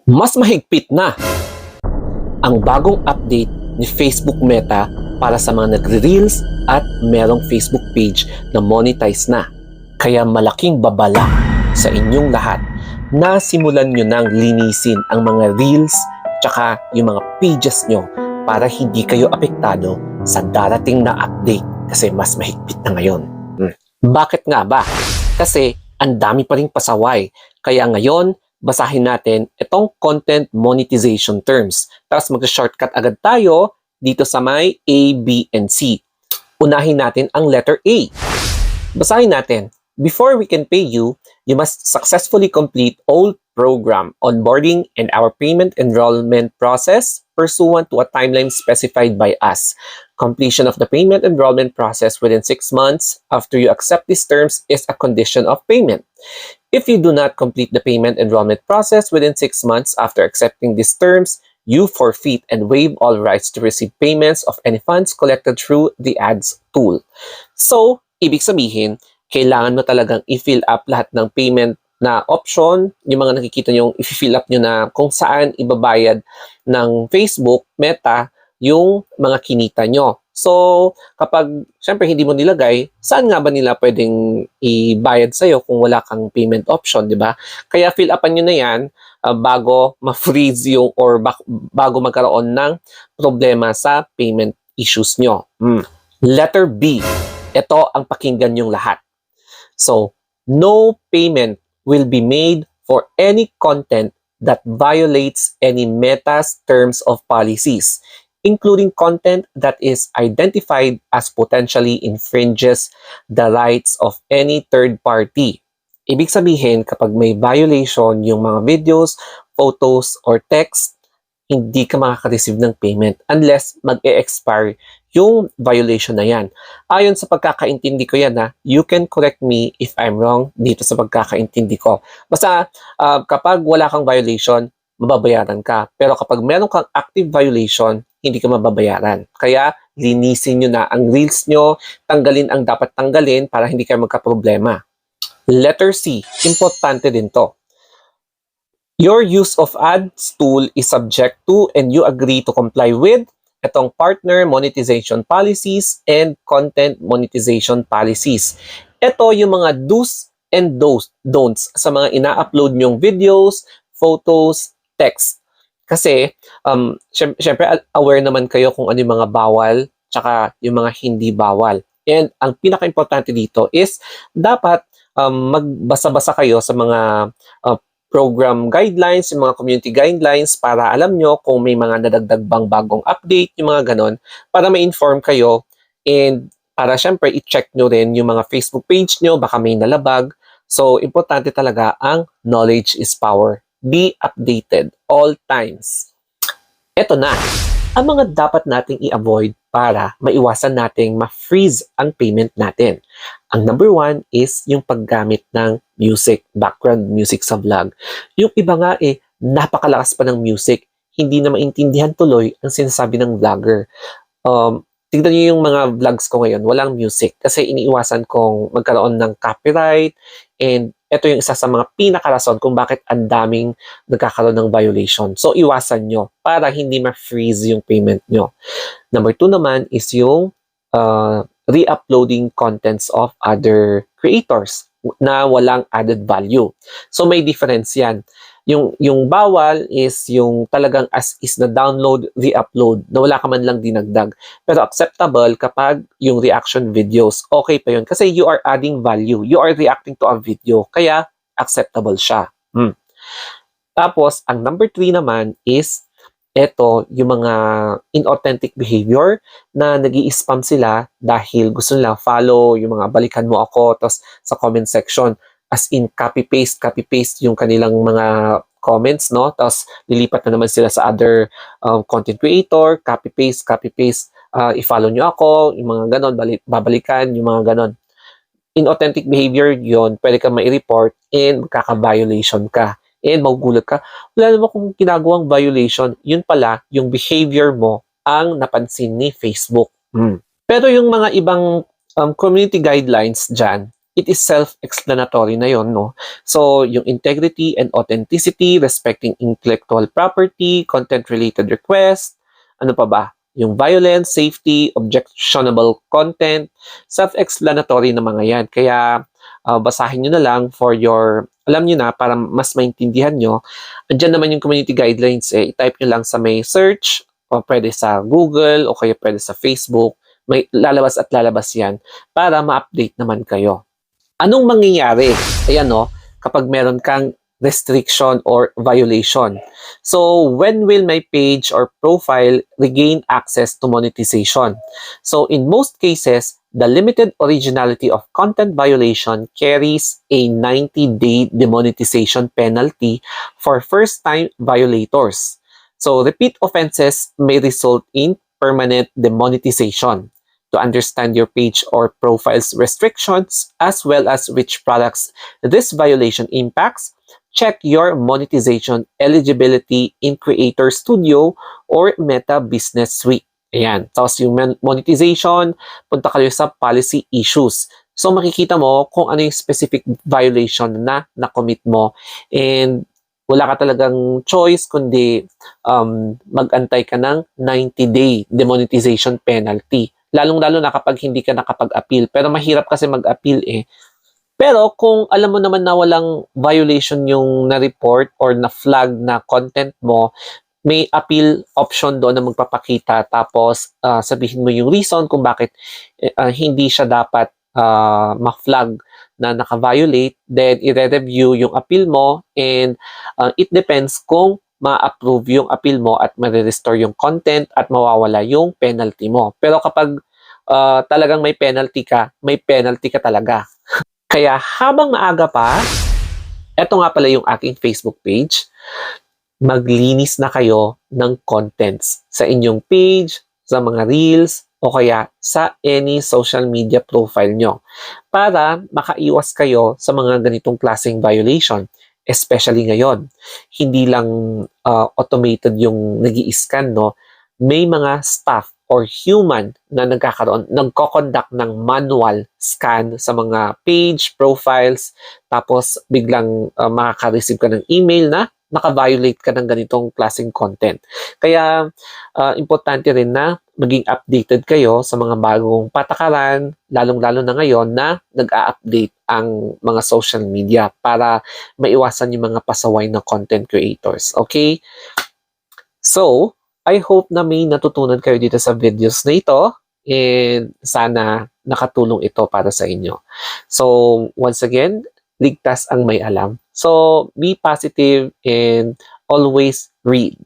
Mas mahigpit na ang bagong update ni Facebook Meta para sa mga nagre-reels at merong Facebook page na monetize na. Kaya malaking babala sa inyong lahat na simulan nyo nang linisin ang mga reels tsaka yung mga pages nyo para hindi kayo apektado sa darating na update kasi mas mahigpit na ngayon. Bakit nga ba? Kasi ang dami pa ring pasaway. Kaya ngayon, basahin natin itong content monetization terms. Tapos mag-shortcut agad tayo dito sa may A, B, and C. Unahin natin ang letter A. Basahin natin. Before we can pay you, you must successfully complete all program onboarding and our payment enrollment process pursuant to a timeline specified by us. Completion of the payment enrollment process within 6 months after you accept these terms is a condition of payment. If you do not complete the payment enrollment process within 6 months after accepting these terms, you forfeit and waive all rights to receive payments of any funds collected through the ads tool. So, ibig sabihin, kailangan mo talagang i-fill up lahat ng payment na option, yung mga nakikita nyo, i-fill up nyo na kung saan ibabayad ng Facebook, Meta, yung mga kinita nyo. So, kapag, syempre, hindi mo nilagay, saan nga ba nila pwedeng ibayad sa'yo kung wala kang payment option, di ba? Kaya fill upan nyo na yan bago ma-freeze yung or bago magkaroon ng problema sa payment issues nyo. Letter B. Ito ang pakinggan yung lahat. So, no payment will be made for any content that violates any Meta's terms of policies, including content that is identified as potentially infringes the rights of any third party. Ibig sabihin, kapag may violation yung mga videos, photos, or text, hindi ka makaka-receive ng payment unless mag-e-expire yung violation na yan. Ayon sa pagkakaintindi ko yan, you can correct me if I'm wrong dito sa pagkakaintindi ko. Basta kapag wala kang violation, mababayaran ka. Pero kapag meron kang active violation, hindi ka mababayaran. Kaya linisin nyo na ang reels nyo, tanggalin ang dapat tanggalin para hindi kayo magka-problema. Letter C, importante din to. Your use of ads tool is subject to and you agree to comply with itong partner monetization policies and content monetization policies. Ito yung mga do's and don'ts sa mga ina-upload nyong videos, photos, text. Kasi, syempre, aware naman kayo kung ano yung mga bawal tsaka yung mga hindi bawal. And ang pinaka-importante dito is dapat magbasa-basa kayo sa mga program guidelines, yung mga community guidelines para alam nyo kung may mga nadagdag bang bagong update, yung mga ganon, para ma-inform kayo and para syempre i-check nyo rin yung mga Facebook page nyo, baka may nalabag. So, importante talaga ang knowledge is power. Be updated all times. Ito na, ang mga dapat nating i-avoid para maiwasan nating ma-freeze ang payment natin. Ang number 1 is yung paggamit ng music, background music sa vlog. Yung iba nga napakalakas pa ng music, hindi na maintindihan tuloy ang sinasabi ng vlogger. Tingnan niyo yung mga vlogs ko ngayon, walang music kasi iniiwasan kong magkaroon ng copyright and ito yung isa sa mga pinakarason kung bakit ang daming nagkakaroon ng violation. So, iwasan nyo para hindi ma-freeze yung payment nyo. Number 2 naman is yung re-uploading contents of other creators na walang added value. So, may difference yan. Yung bawal is yung talagang as is na download, re-upload, na wala ka man lang dinagdag. Pero acceptable kapag yung reaction videos, okay pa yun. Kasi you are adding value. You are reacting to a video. Kaya acceptable siya. Tapos, ang number 3 naman is ito, yung mga inauthentic behavior na nag-i-spam sila dahil gusto nila follow, yung mga balikan mo ako, tapos sa comment section, as in copy-paste yung kanilang mga comments, no? Tapos lilipat na naman sila sa other content creator, copy-paste, i-follow nyo ako, yung mga ganon, babalikan, yung mga ganon. Inauthentic behavior yon, pwede ka mai-report and magkaka-violation ka. And magugulat ka, wala naman kung ginagawang violation, yun pala, yung behavior mo ang napansin ni Facebook. Pero yung mga ibang community guidelines dyan, it is self-explanatory na yon, no? So, yung integrity and authenticity, respecting intellectual property, content-related request, ano pa ba? Yung violence, safety, objectionable content, self-explanatory na mga yan. Kaya, basahin nyo na lang for your, alam nyo na, para mas maintindihan nyo. Andyan naman yung community guidelines, i-type nyo lang sa may search, o pwede sa Google, o kaya pwede sa Facebook. May lalabas at lalabas yan para ma-update naman kayo. Anong mangyayari? Ayan, no, kapag meron kang restriction or violation. So, when will my page or profile regain access to monetization? So, in most cases, the limited originality of content violation carries a 90-day demonetization penalty for first-time violators. So, repeat offenses may result in permanent demonetization. To understand your page or profile's restrictions, as well as which products this violation impacts, check your monetization eligibility in Creator Studio or Meta Business Suite. Ayan. Tapos yung monetization, punta kayo sa policy issues. So makikita mo kung ano yung specific violation na na-commit mo. And wala ka talagang choice kundi mag-antay ka ng 90-day demonetization penalty. Lalong-lalo na kapag hindi ka nakapag-appeal. Pero mahirap kasi mag-appeal eh. Pero kung alam mo naman na walang violation yung na-report or na-flag na content mo, may appeal option doon na magpapakita. Tapos sabihin mo yung reason kung bakit hindi siya dapat ma-flag na naka-violate. Then i-review yung appeal mo and it depends kung ma-approve yung appeal mo at ma-restore yung content at mawawala yung penalty mo. Pero kapag talagang may penalty ka talaga. Kaya habang maaga pa, eto nga pala yung aking Facebook page, maglinis na kayo ng contents sa inyong page, sa mga reels, o kaya sa any social media profile nyo para makaiwas kayo sa mga ganitong klaseng violation. Especially ngayon, hindi lang automated yung nag-i-scan, no? May mga staff or human na nagko-conduct ng manual scan sa mga page, profiles, tapos biglang makaka-receive ka ng email na naka-violate ka ng ganitong klaseng content. Kaya, importante rin na maging updated kayo sa mga bagong patakaran, lalong-lalo na ngayon na nag-a-update ang mga social media para maiwasan yung mga pasaway na content creators. Okay? So, I hope na may natutunan kayo dito sa videos na ito and sana nakatulong ito para sa inyo. So, once again, ligtas ang may alam. So, be positive and always read.